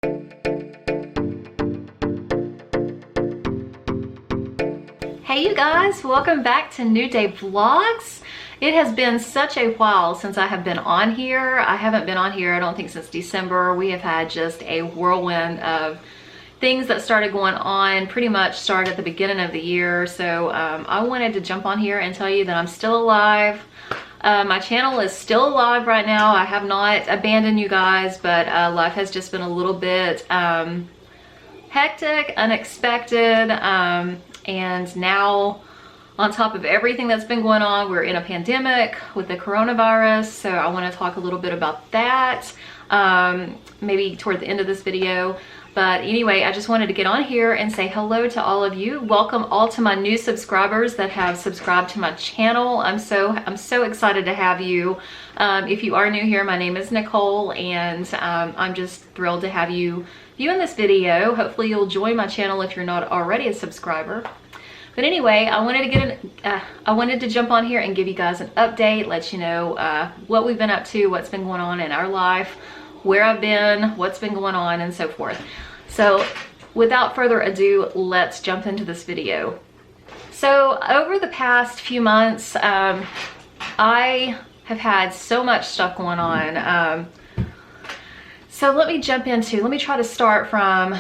Hey you guys, welcome back to New Day Vlogs. It has been such a while since I have been on here. I haven't been on here, I don't think, since December. We have had just a whirlwind of things that started going on, pretty much started at the beginning of the year. So I wanted to jump on here and tell you that I'm still alive. My channel is still alive right now. I have not abandoned you guys, but life has just been a little bit hectic, unexpected, and now on top of everything that's been going on, we're in a pandemic with the coronavirus. So I want to talk a little bit about that, maybe toward the end of this video. But anyway, I just wanted to get on here and say hello to all of you. Welcome all to my new subscribers that have subscribed to my channel. I'm so excited to have you. If you are new here, my name is Nicole, and I'm just thrilled to have you viewing this video. Hopefully you'll join my channel if you're not already a subscriber. But anyway, I wanted to jump on here and give you guys an update, let you know what we've been up to, what's been going on in our life, where I've been, what's been going on, and so forth. So without further ado, let's jump into this video. So over the past few months, I have had so much stuff going on. So let me try to start from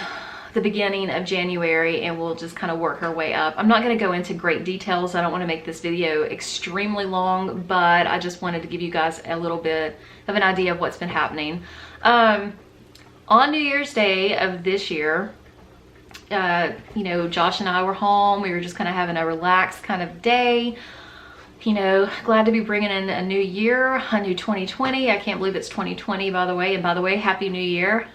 the beginning of January, and we'll just kind of work our way up. I'm not going to go into great details. I don't want to make this video extremely long, but I just wanted to give you guys a little bit of an idea of what's been happening. On New Year's Day of this year, you know, Josh and I were home. We were just kind of having a relaxed kind of day. You know, glad to be bringing in a new year, a new 2020. I can't believe it's 2020, by the way. And by the way, Happy New Year.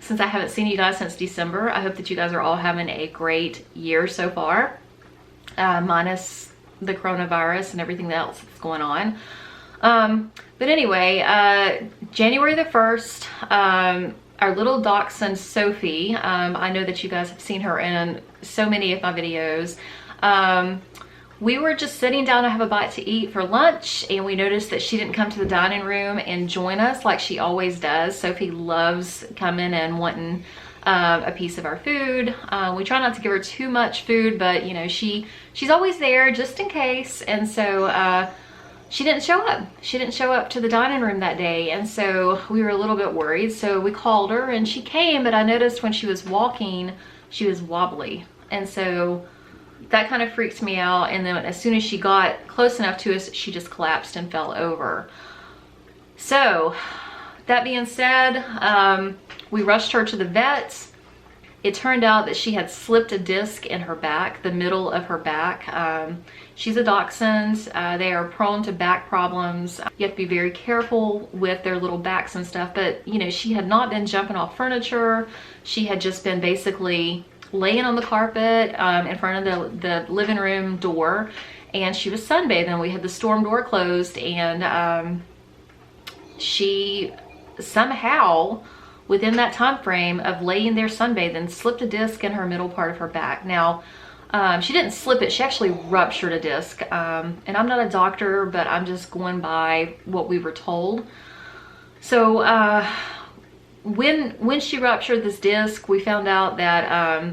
Since I haven't seen you guys since December, I hope that you guys are all having a great year so far, minus the coronavirus and everything else that's going on. But anyway, January the 1st, our little dachshund Sophie, I know that you guys have seen her in so many of my videos. We were just sitting down to have a bite to eat for lunch, and we noticed that she didn't come to the dining room and join us like she always does. Sophie loves coming and wanting a piece of our food. We try not to give her too much food, but you know, she's always there just in case. And so she didn't show up. She didn't show up to the dining room that day, and so we were a little bit worried. So we called her, and she came, but I noticed when she was walking, she was wobbly, and so that kind of freaked me out. And then as soon as she got close enough to us, she just collapsed and fell over. So that being said, we rushed her to the vet. It turned out that she had slipped a disc in her back, the middle of her back. She's a dachshund. They are prone to back problems. You have to be very careful with their little backs and stuff. But you know, she had not been jumping off furniture. She had just been basically laying on the carpet in front of the living room door, and she was sunbathing. We had the storm door closed, and she somehow, within that time frame of laying there sunbathing, slipped a disc in her middle part of her back. Now, she didn't slip it, she actually ruptured a disc. And I'm not a doctor, but I'm just going by what we were told. So when she ruptured this disc, we found out that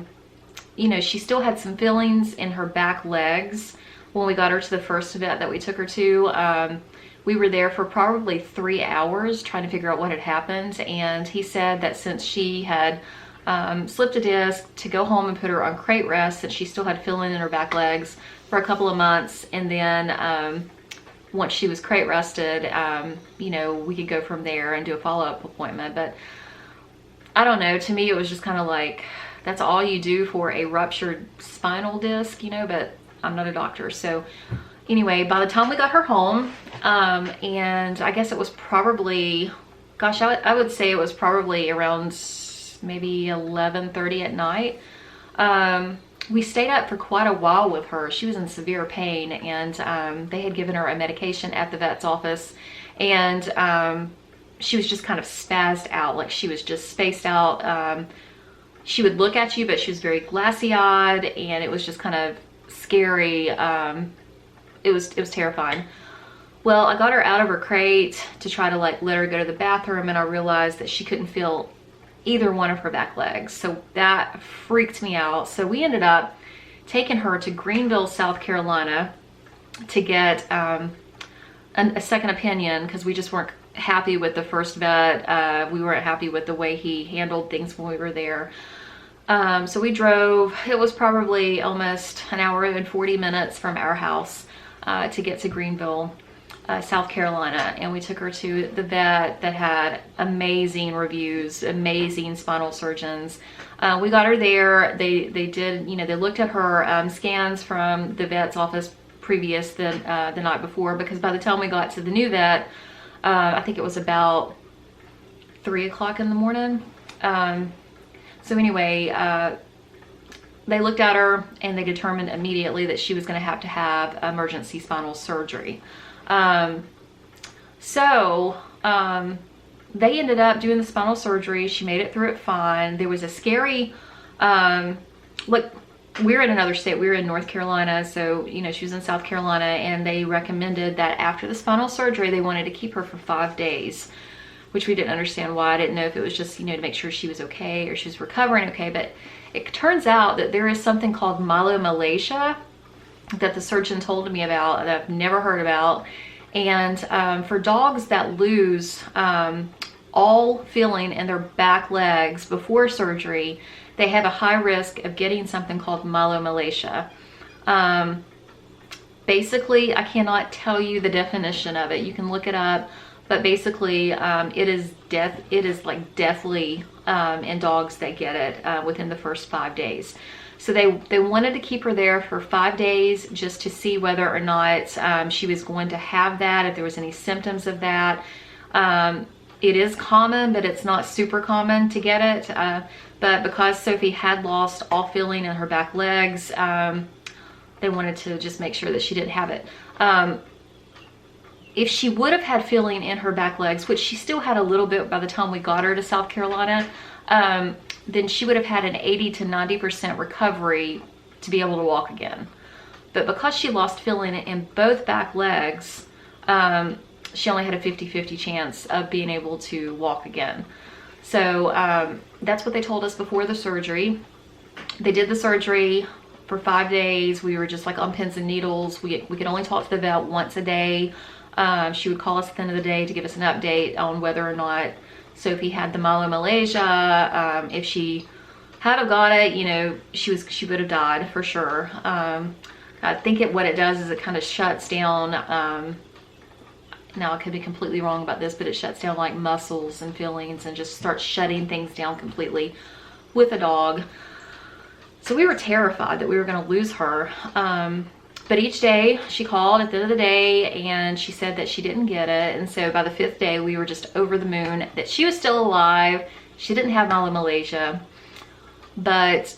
you know, she still had some fillings in her back legs when we got her to the first vet that we took her to. We were there for probably 3 hours trying to figure out what had happened, and he said that since she had slipped a disc, to go home and put her on crate rest, that she still had filling in her back legs for a couple of months, and then once she was crate rested, you know, we could go from there and do a follow-up appointment. But I don't know, to me it was just kind of like, that's all you do for a ruptured spinal disc, you know, but I'm not a doctor. So anyway, by the time we got her home, and I guess it was probably, gosh, I would say it was probably around maybe 11:30 at night. We stayed up for quite a while with her. She was in severe pain, and they had given her a medication at the vet's office, and she was just kind of spazzed out, like she was just spaced out. She would look at you, but she was very glassy-eyed, and it was just kind of scary. It was terrifying. Well, I got her out of her crate to try to like let her go to the bathroom, and I realized that she couldn't feel either one of her back legs. So that freaked me out. So we ended up taking her to Greenville, South Carolina to get a second opinion, because we just weren't happy with the first vet. We weren't happy with the way he handled things when we were there. So we drove. It was probably almost an hour and 40 minutes from our house to get to Greenville, South Carolina, and we took her to the vet that had amazing reviews, amazing spinal surgeons. We got her there. They did, you know, they looked at her scans from the vet's office previous the night before, because by the time we got to the new vet, I think it was about 3 o'clock in the morning. So anyway, they looked at her and they determined immediately that she was going to have emergency spinal surgery. They ended up doing the spinal surgery. She made it through it fine. There was a scary, look, we're in another state. We were in North Carolina. So, you know, she was in South Carolina, and they recommended that after the spinal surgery, they wanted to keep her for 5 days, which we didn't understand why. I didn't know if it was just, you know, to make sure she was okay or she was recovering okay. But it turns out that there is something called myelomalacia that the surgeon told me about that I've never heard about. And for dogs that lose all feeling in their back legs before surgery, they have a high risk of getting something called myelomalacia. Basically, I cannot tell you the definition of it. You can look it up, but basically it is like deathly in dogs that get it within the first 5 days. So they wanted to keep her there for 5 days just to see whether or not she was going to have that, if there was any symptoms of that. It is common, but it's not super common to get it. But because Sophie had lost all feeling in her back legs, they wanted to just make sure that she didn't have it. If she would have had feeling in her back legs, which she still had a little bit by the time we got her to South Carolina, then she would have had an 80 to 90% recovery to be able to walk again. But because she lost feeling in both back legs, she only had a 50-50 chance of being able to walk again. So that's what they told us before the surgery. They did the surgery for 5 days. We were just like on pins and needles. We could only talk to the vet once a day. She would call us at the end of the day to give us an update on whether or not Sophie had the myelomalacia. If she had have got it, you know, she would have died for sure. I think what it does is it kind of shuts down. Now I could be completely wrong about this, but it shuts down like muscles and feelings and just starts shutting things down completely with a dog. So we were terrified that we were going to lose her. But each day she called at the end of the day and she said that she didn't get it. And so by the 5th day, we were just over the moon that she was still alive. She didn't have myelomalacia, but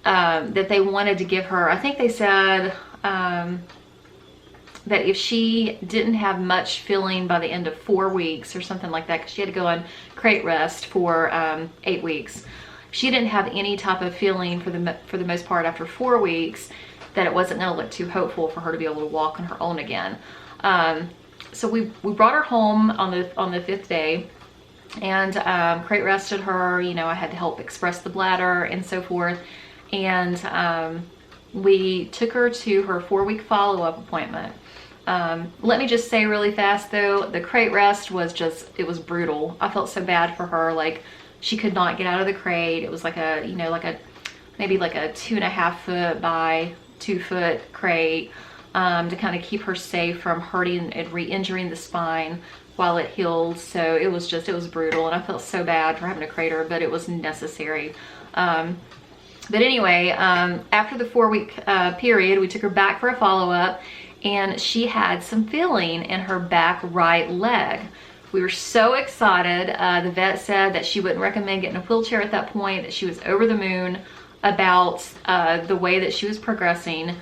that they wanted to give her, I think they said that if she didn't have much feeling by the end of 4 weeks or something like that, because she had to go on crate rest for 8 weeks. She didn't have any type of feeling for the most part after 4 weeks, that it wasn't going to look too hopeful for her to be able to walk on her own again. So we brought her home on the 5th day and crate rested her. You know, I had to help express the bladder and so forth. And we took her to her 4-week follow-up appointment. Let me just say really fast though, the crate rest was just, it was brutal. I felt so bad for her. Like, she could not get out of the crate. It was like a, you know, maybe like a 2.5 foot by 2 foot crate to kind of keep her safe from hurting and re-injuring the spine while it healed. So it was brutal, and I felt so bad for having to crate her, but it was necessary. But anyway, after the 4-week period, we took her back for a follow-up, and she had some feeling in her back right leg. We were so excited. The vet said that she wouldn't recommend getting a wheelchair at that point, that she was over the moon about the way that she was progressing,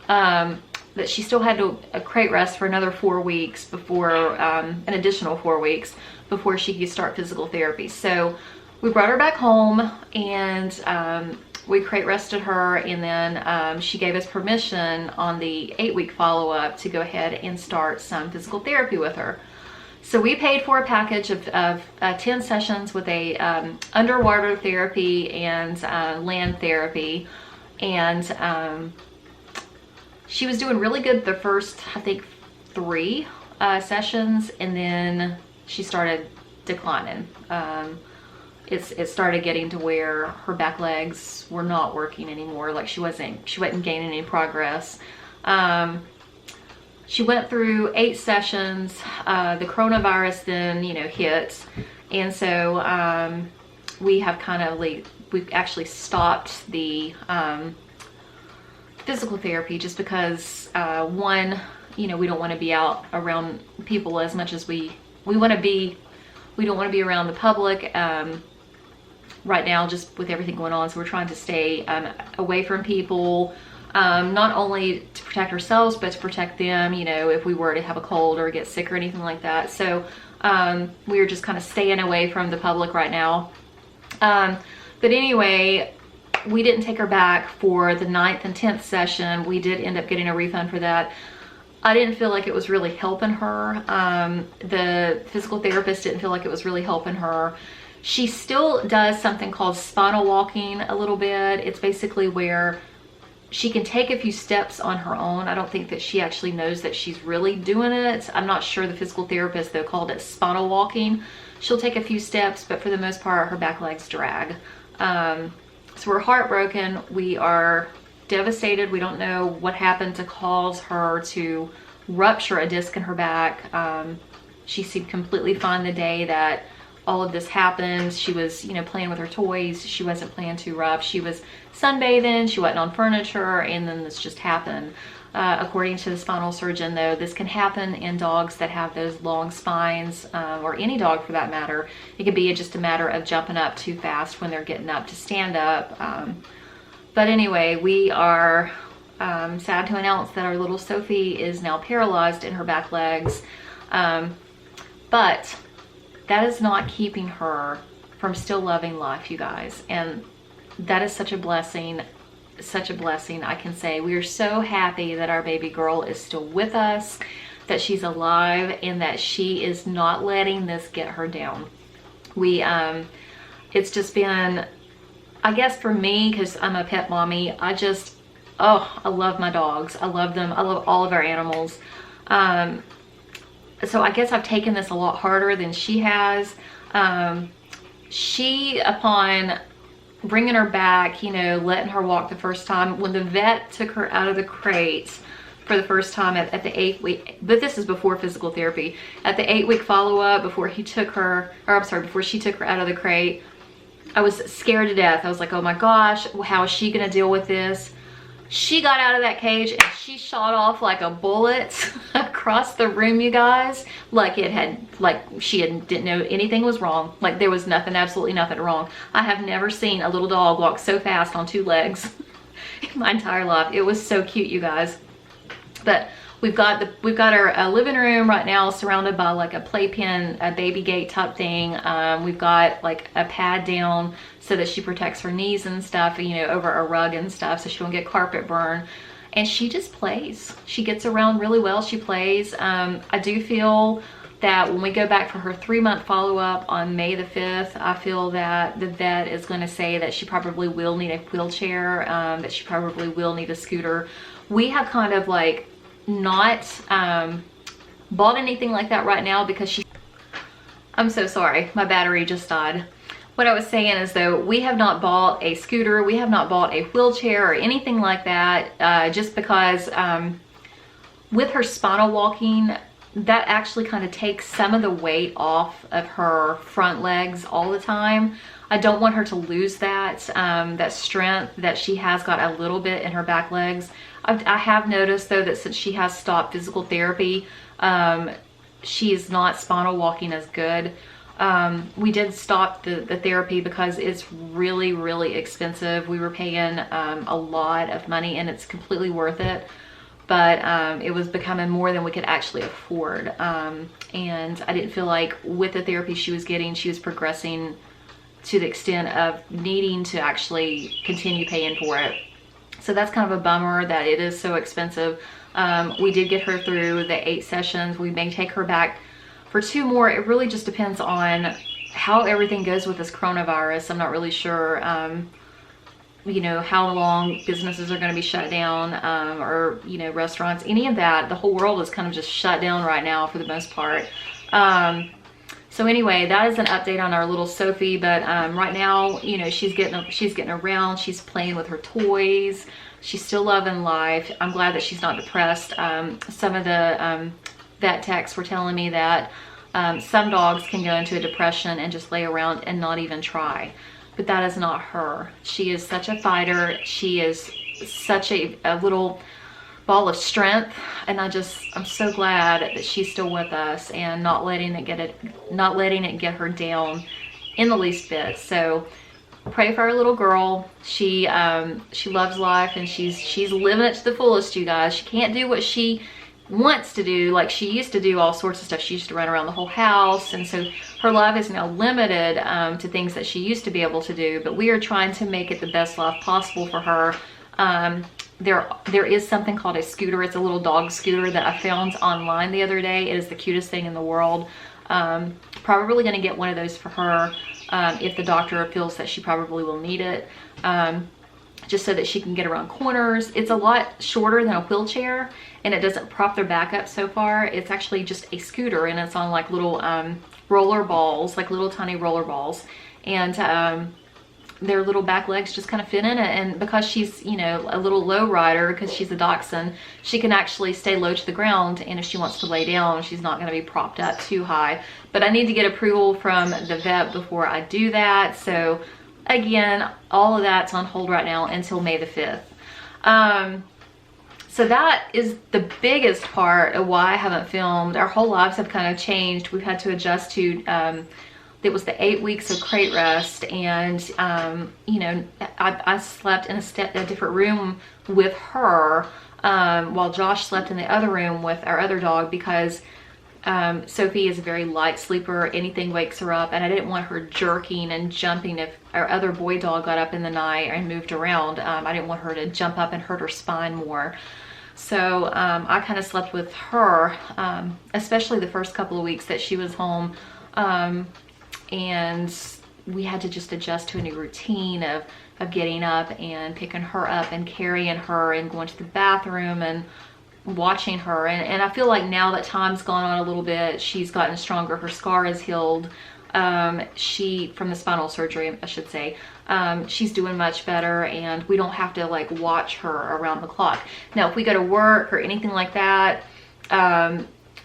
that she still had to crate rest for another 4 weeks before, an additional 4 weeks before she could start physical therapy. So we brought her back home and we crate rested her, and then she gave us permission on the 8-week follow-up to go ahead and start some physical therapy with her. So we paid for a package of 10 sessions with a underwater therapy and land therapy. And she was doing really good the first, I think, 3 sessions, and then she started declining. It started getting to where her back legs were not working anymore. Like she wasn't gaining any progress. She went through 8 sessions. The coronavirus then, hit. And so we have we've actually stopped the physical therapy just because one, we don't want to be out around people as much as we want to be. We don't want to be around the public right now, just with everything going on. So we're trying to stay away from people, not only to protect ourselves, but to protect them, if we were to have a cold or get sick or anything like that. So we are just kind of staying away from the public right now. But anyway, we didn't take her back for the 9th and 10th session. We did end up getting a refund for that. I didn't feel like it was really helping her. The physical therapist didn't feel like it was really helping her. She still does something called spinal walking a little bit. It's basically where she can take a few steps on her own. I don't think that she actually knows that she's really doing it. I'm not sure the physical therapist, though, called it spinal walking. She'll take a few steps, but for the most part, her back legs drag. So we're heartbroken. We are devastated. We don't know what happened to cause her to rupture a disc in her back. She seemed completely fine the day that all of this happened. She was, playing with her toys. She wasn't playing too rough. She was sunbathing. She wasn't on furniture, and then this just happened. According to the spinal surgeon, though, this can happen in dogs that have those long spines, or any dog for that matter. It could be just a matter of jumping up too fast when they're getting up to stand up. But anyway, we are sad to announce that our little Sophie is now paralyzed in her back legs. But that is not keeping her from still loving life, you guys. And that is such a blessing, I can say. We are so happy that our baby girl is still with us, that she's alive, and that she is not letting this get her down. It's just been, I guess for me, because I'm a pet mommy, I love my dogs. I love them. I love all of our animals. So I guess I've taken this a lot harder than she has. She, upon bringing her back, letting her walk the first time, when the vet took her out of the crate for the first time at the 8th week, but this is before physical therapy, at the 8-week follow-up, before she took her out of the crate, I was scared to death. I was like, oh my gosh, how is she gonna deal with this? She got out of that cage and she shot off like a bullet across the room, you guys. Like didn't know anything was wrong. Like there was absolutely nothing wrong. I have never seen a little dog walk so fast on 2 legs in my entire life. It was so cute, you guys. But we've got our living room right now surrounded by like a playpen, a baby gate type thing. We've got like a pad down so that she protects her knees and stuff, over a rug and stuff, so she won't get carpet burn. And she just plays. She gets around really well. She plays. I do feel that when we go back for her 3-month follow-up on May the 5th, I feel that the vet is going to say that she probably will need a wheelchair, that she probably will need a scooter. We have kind of like not bought anything like that right now because I'm so sorry, my battery just died. What I was saying is, though, we have not bought a scooter, we have not bought a wheelchair or anything like that, just because with her spinal walking, that actually kind of takes some of the weight off of her front legs all the time. I don't want her to lose that strength that she has got a little bit in her back legs. I have noticed, though, that since she has stopped physical therapy, she is not spinal walking as good. We did stop the therapy because it's really, really expensive. We were paying a lot of money, and it's completely worth it. But it was becoming more than we could actually afford. And I didn't feel like with the therapy she was getting, she was progressing to the extent of needing to actually continue paying for it. So that's kind of a bummer that it is so expensive. We did get her through the 8 sessions. We may take her back for 2 more. It really just depends on how everything goes with this coronavirus. I'm not really sure, you know, how long businesses are going to be shut down, or, you know, restaurants, any of that. The whole world is kind of just shut down right now for the most part. So anyway, that is an update on our little Sophie. But right now, you know, she's getting around. She's playing with her toys. She's still loving life. I'm glad that she's not depressed. Some of the vet techs were telling me that some dogs can go into a depression and just lay around and not even try. But that is not her. She is such a fighter. She is such a little ball of strength, and I'm so glad that she's still with us and not letting it get her down in the least bit. So pray for our little girl. She loves life, and she's living it to the fullest, you guys. She can't do what she wants to do like she used to do, all sorts of stuff. She used to run around the whole house, and so her life is now limited to things that she used to be able to do. But we are trying to make it the best life possible for her. There is something called a scooter. It's a little dog scooter that I found online the other day. It is the cutest thing in the world. Probably going to get one of those for her if the doctor feels that she probably will need it, just so that she can get around corners. It's a lot shorter than a wheelchair, and it doesn't prop their back up so far. It's actually just a scooter, and it's on like little roller balls, like little tiny roller balls, and their little back legs just kind of fit in it. And because she's, you know, a little low rider, because she's a dachshund, she can actually stay low to the ground, and if she wants to lay down, she's not going to be propped up too high. But I need to get approval from the vet before I do that. So again, all of that's on hold right now until May the 5th. So that is the biggest part of why I haven't filmed. Our whole lives have kind of changed. We've had to adjust to it was the 8 weeks of crate rest, and you know, I slept in a different room with her, while Josh slept in the other room with our other dog, because Sophie is a very light sleeper. Anything wakes her up, and I didn't want her jerking and jumping if our other boy dog got up in the night and moved around. I didn't want her to jump up and hurt her spine more. So I kind of slept with her, especially the first couple of weeks that she was home. And we had to just adjust to a new routine of getting up and picking her up and carrying her and going to the bathroom and watching her. And I feel like now that time's gone on a little bit, she's gotten stronger. Her scar is healed. From the spinal surgery, I should say. She's doing much better, and we don't have to like watch her around the clock. Now, if we go to work or anything like that,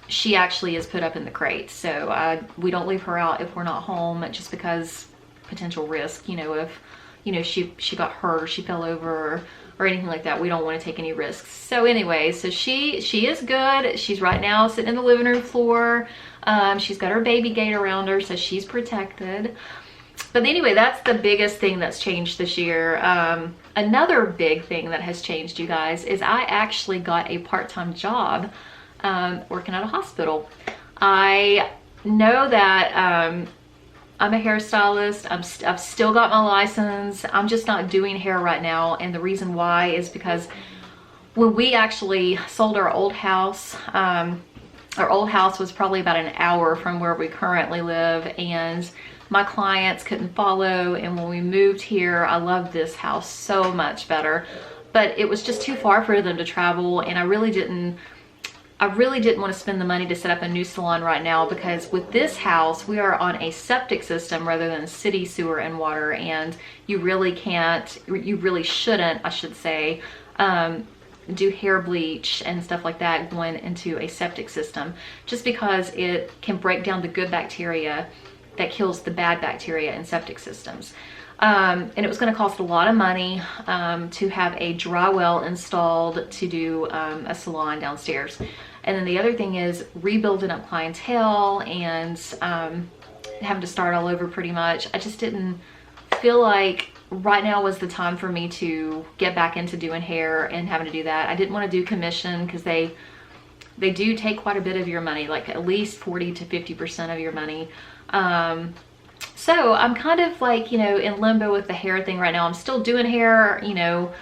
she actually is put up in the crate. So we don't leave her out if we're not home, just because potential risk, you know, if, you know, she got hurt or she fell over or anything like that. We don't want to take any risks. So anyway, so she is good. She's right now sitting in the living room floor. She's got her baby gate around her, so she's protected. But anyway, that's the biggest thing that's changed this year. Another big thing that has changed, you guys, is I actually got a part-time job working at a hospital. I know that I'm a hairstylist. I've still got my license. I'm just not doing hair right now, and the reason why is because when we actually sold our old house was probably about an hour from where we currently live, and my clients couldn't follow. And when we moved here, I loved this house so much better, but it was just too far for them to travel, and I really didn't want to spend the money to set up a new salon right now, because with this house, we are on a septic system rather than city sewer and water, and you really shouldn't, I should say, do hair bleach and stuff like that going into a septic system, just because it can break down the good bacteria that kills the bad bacteria in septic systems. And it was going to cost a lot of money to have a dry well installed to do a salon downstairs. And then the other thing is rebuilding up clientele and having to start all over pretty much. I just didn't feel like right now was the time for me to get back into doing hair and having to do that. I didn't want to do commission, because they do take quite a bit of your money, like at least 40 to 50% of your money. So I'm kind of like, you know, in limbo with the hair thing right now. I'm still doing hair, you know,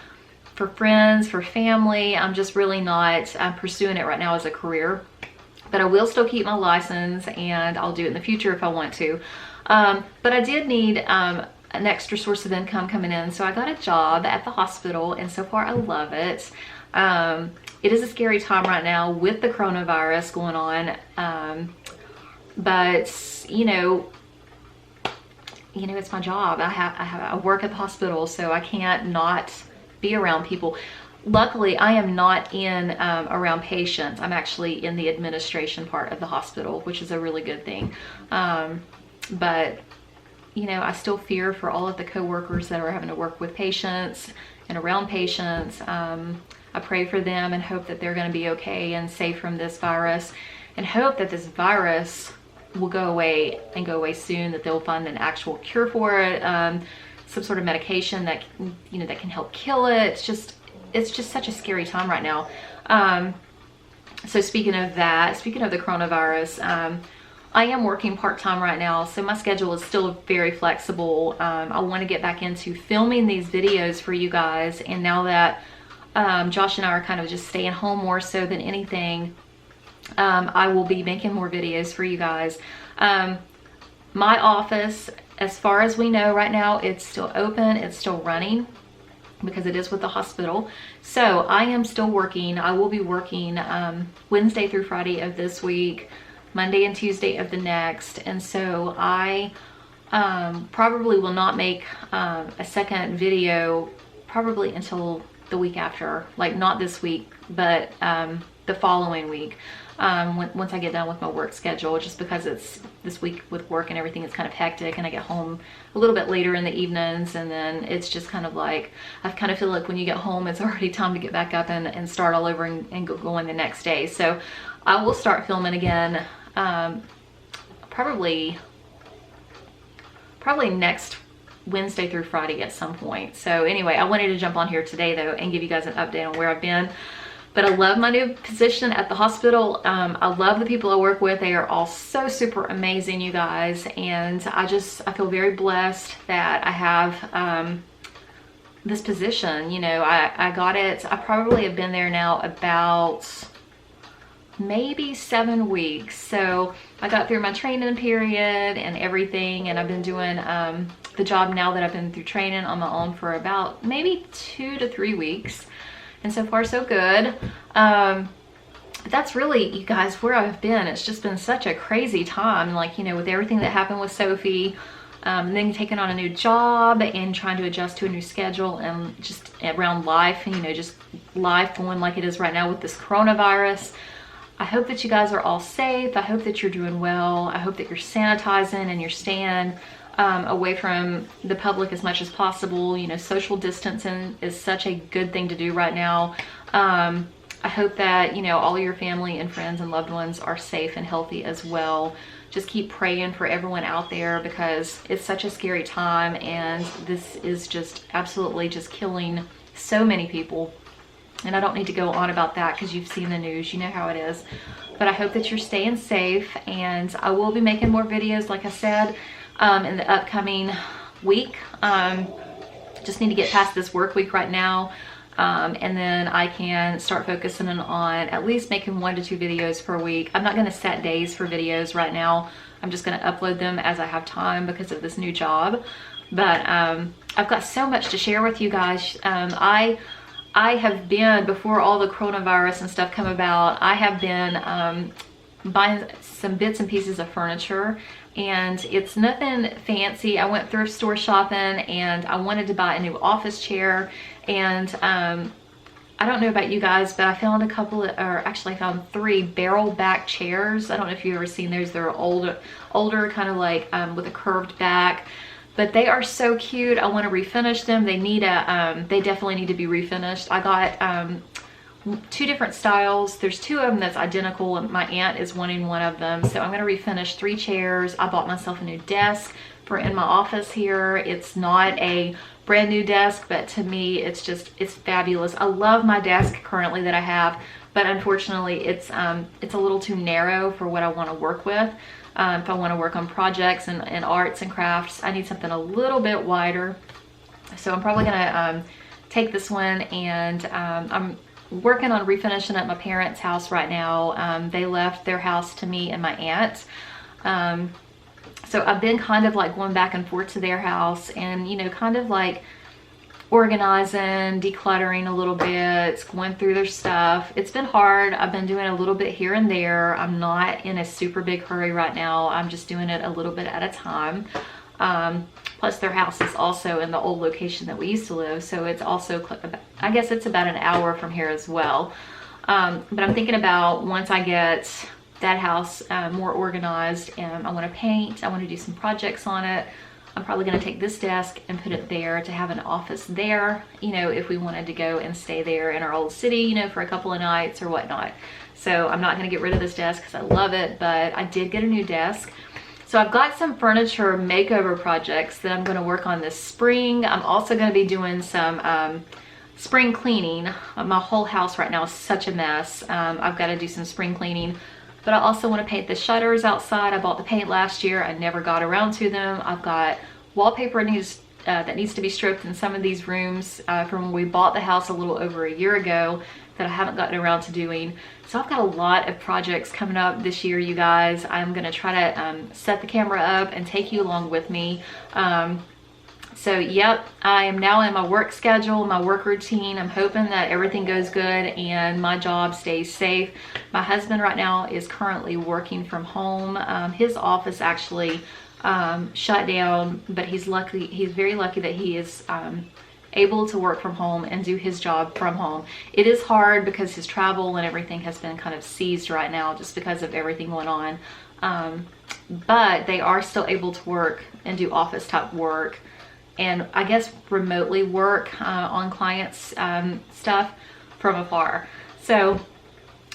for friends, for family. I'm just really not pursuing it right now as a career. but I will still keep my license, and I'll do it in the future if I want to. But I did need an extra source of income coming in, so I got a job at the hospital, and so far I love it. It is a scary time right now with the coronavirus going on, but you know, it's my job. I work at the hospital, so I can't not be around people. Luckily, I am not in around patients. I'm actually in the administration part of the hospital, which is a really good thing. But you know, I still fear for all of the coworkers that are having to work with patients and around patients. I pray for them and hope that they're going to be okay and safe from this virus, and hope that this virus will go away and go away soon, that they'll find an actual cure for it, some sort of medication that, you know, that can help kill it. It's just such a scary time right now. So speaking of that, speaking of the coronavirus, I am working part-time right now, so my schedule is still very flexible. I want to get back into filming these videos for you guys, and now that Josh and I are kind of just staying home more so than anything, I will be making more videos for you guys. My office, as far as we know right now, it's still open, it's still running, because it is with the hospital. So I am still working. I will be working Wednesday through Friday of this week, Monday and Tuesday of the next, and so I probably will not make a second video probably until the week after, like not this week, but the following week, once I get done with my work schedule, just because it's this week with work and everything is kind of hectic, and I get home a little bit later in the evenings, and then it's just kind of like, I kind of feel like when you get home, it's already time to get back up and start all over and go going the next day. So I will start filming again probably next Wednesday through Friday at some point. So anyway, I wanted to jump on here today though and give you guys an update on where I've been. But I love my new position at the hospital. I love the people I work with. They are all so super amazing, you guys. And I feel very blessed that I have this position. You know, I got it, I probably have been there now about maybe 7 weeks. So I got through my training period and everything, and I've been doing the job now that I've been through training on my own for about maybe 2 to 3 weeks, and so far so good. But that's really, you guys, where I've been. It's just been such a crazy time, like, you know, with everything that happened with Sophie, and then taking on a new job and trying to adjust to a new schedule, and just around life, you know, just life going like it is right now with this coronavirus. I hope that you guys are all safe. I hope that you're doing well. I hope that you're sanitizing and you're staying away from the public as much as possible. You know, social distancing is such a good thing to do right now. I hope that, you know, all your family and friends and loved ones are safe and healthy as well. Just keep praying for everyone out there, because it's such a scary time, and this is just absolutely just killing so many people. And I don't need to go on about that because you've seen the news, you know how it is. But I hope that you're staying safe, and I will be making more videos, like I said, in the upcoming week. Just need to get past this work week right now, and then I can start focusing on at least making 1 to 2 videos per week. I'm not going to set days for videos right now. I'm just going to upload them as I have time because of this new job. But I've got so much to share with you guys. I have been, before all the coronavirus and stuff come about, I have been buying some bits and pieces of furniture, and it's nothing fancy. I went thrift store shopping, and I wanted to buy a new office chair, and I don't know about you guys, but I found I found 3 barrel back chairs. I don't know if you've ever seen those. They're older kind of like with a curved back. But they are so cute. I want to refinish them. They need they definitely need to be refinished. I got 2 different styles. There's 2 of them that's identical, and my aunt is wanting one of them. So I'm going to refinish 3 chairs. I bought myself a new desk for in my office here. It's not a brand new desk, but to me, it's fabulous. I love my desk currently that I have, but unfortunately, it's a little too narrow for what I want to work with. If I want to work on projects and arts and crafts, I need something a little bit wider. So I'm probably going to take this one, and I'm working on refinishing up my parents' house right now. They left their house to me and my aunt. So I've been kind of like going back and forth to their house and, you know, kind of like organizing, decluttering a little bit, going through their stuff. It's been hard. I've been doing a little bit here and there. I'm not in a super big hurry right now. I'm just doing it a little bit at a time. Plus their house is also in the old location that we used to live. So it's also, I guess it's about an hour from here as well. But I'm thinking about once I get that house more organized and I want to paint, I want to do some projects on it. I'm probably going to take this desk and put it there to have an office there, you know, if we wanted to go and stay there in our old city, you know, for a couple of nights or whatnot. So I'm not going to get rid of this desk because I love it, but I did get a new desk. So I've got some furniture makeover projects that I'm going to work on this spring. I'm also going to be doing some spring cleaning. My whole house right now is such a mess. I've got to do some spring cleaning. But I also want to paint the shutters outside. I bought the paint last year. I never got around to them. I've got wallpaper that needs to be stripped in some of these rooms from when we bought the house a little over a year ago that I haven't gotten around to doing. So I've got a lot of projects coming up this year, you guys. I'm going to try to set the camera up and take you along with me. So yep, I am now in my work schedule, my work routine. I'm hoping that everything goes good and my job stays safe. My husband right now is currently working from home. His office actually shut down, but he's very lucky that he is able to work from home and do his job from home. It is hard because his travel and everything has been kind of seized right now just because of everything going on. But they are still able to work and do office type work, and I guess remotely work on clients' stuff from afar. So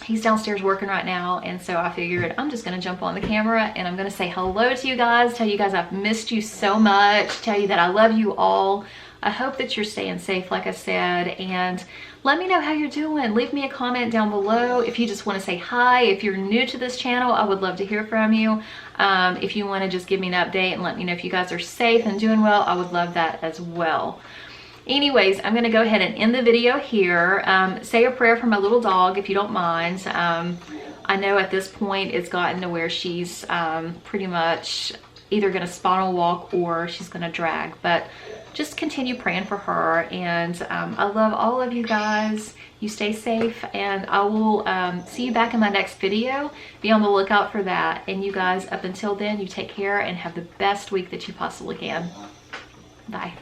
he's downstairs working right now, and so I figured I'm just gonna jump on the camera and I'm gonna say hello to you guys, tell you guys I've missed you so much, tell you that I love you all. I hope that you're staying safe, like I said, and let me know how you're doing. Leave me a comment down below. If you just want to say hi, if you're new to this channel, I would love to hear from you. If you want to just give me an update and let me know if you guys are safe and doing well, I would love that as well. Anyways, I'm going to go ahead and end the video here. Say a prayer for my little dog, if you don't mind. I know at this point it's gotten to where she's pretty much either going to spinal walk or she's going to drag, but just continue praying for her. And I love all of you guys. You stay safe, and I will see you back in my next video. Be on the lookout for that. And you guys, up until then, you take care and have the best week that you possibly can. Bye.